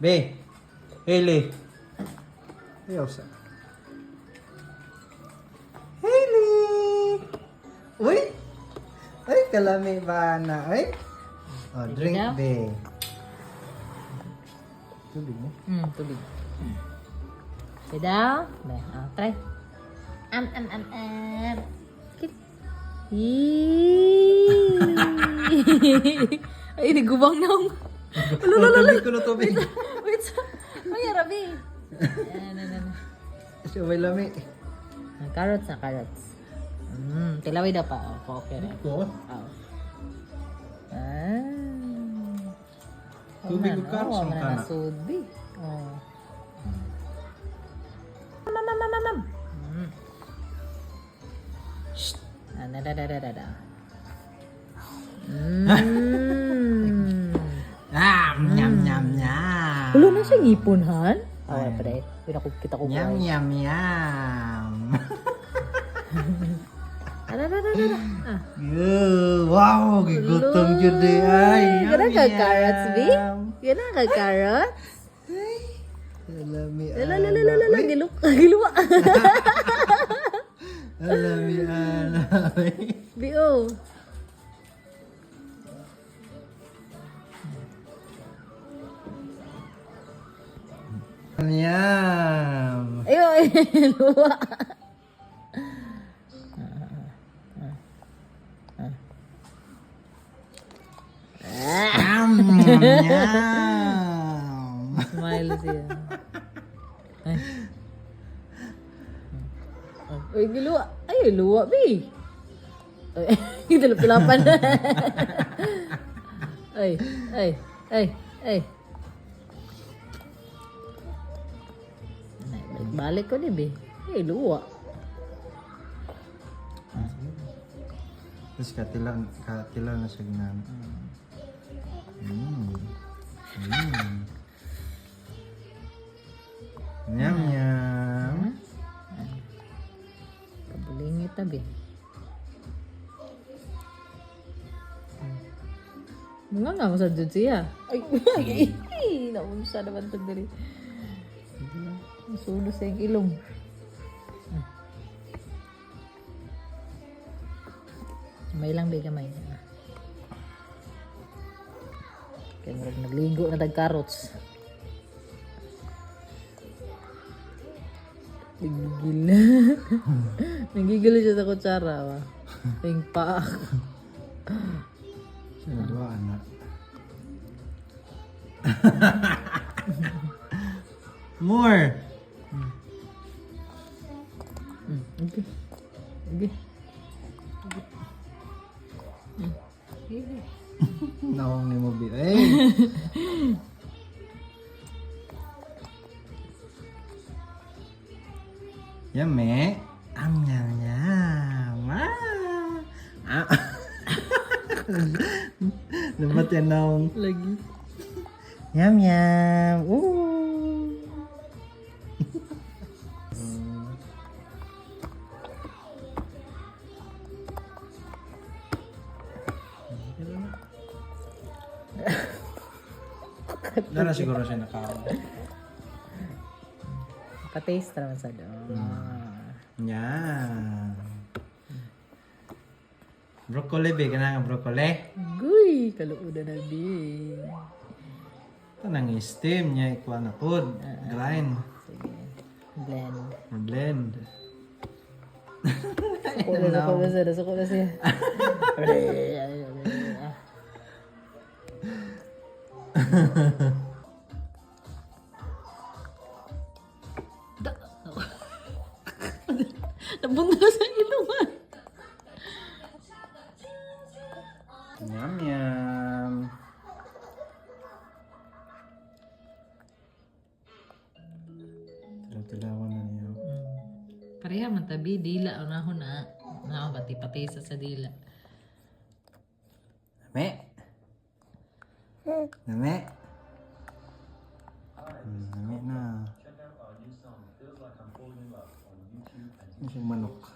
Be. Hailey. Ayaw sa. Hailey. Uy. Ay, kalami ba na? Ay. Oh, drink, be. Tubig mo? Tubig. Say daw. Try. Kit. Ay, nagubang na ako. Tubig ko na tubig. Wait. Ay, Rabi. Siya may lami. Carrots. Tilaway daw pa. Okay na. Ito? Tubig ko carrots ang kana. Subi. Mam. Shh. Da. Nyam. Ulo na siya ngipon, Han? Ay, pre. Kita ko. Nyam. Wow, gigutong jud ay. Gana ka carrots, B? Gana ka carrot? Alami. Giluwa. Alami. B.O. Nyam. Ayo, luwa. Nyam. Smile siya. Ay, giluwa. Ay, luwa, B. Ay, kita lapan. Ay. Balik ko ni, B. Ay, luwa. Terus katilan na siya ginamit. Nyam. Kabulingit na, B. Mga nga sa dyan siya. Ay, naunsa naman ito dali. Masulo sa yung ilong. May lang, B, kamay. Kaya nagligo na tag-carrots. Nagigil siya sa kutsara. Ting pa. Siya dua anak. More. Okay. Naong ni mo bi. Yummy. Nyam. Dapat yan naong. Lagi. Nyam. Dara siguro siya nakaon. Ka-taste naman sa doon. Yan. Broccoli, be. Kanang broccoli. Guy! Kaluudan na, B. Ito nang steam niya. Ikuha na pod. Grind. Sige. Blend. Blend. Suko na siya. Nabunta sa ilungan. Nyam. Tilaw-tilawan na niya. Pareha man tabi, dila. Unahon na. Unahon pati-pati sa dila. Name. Name na. Ini siyang manok.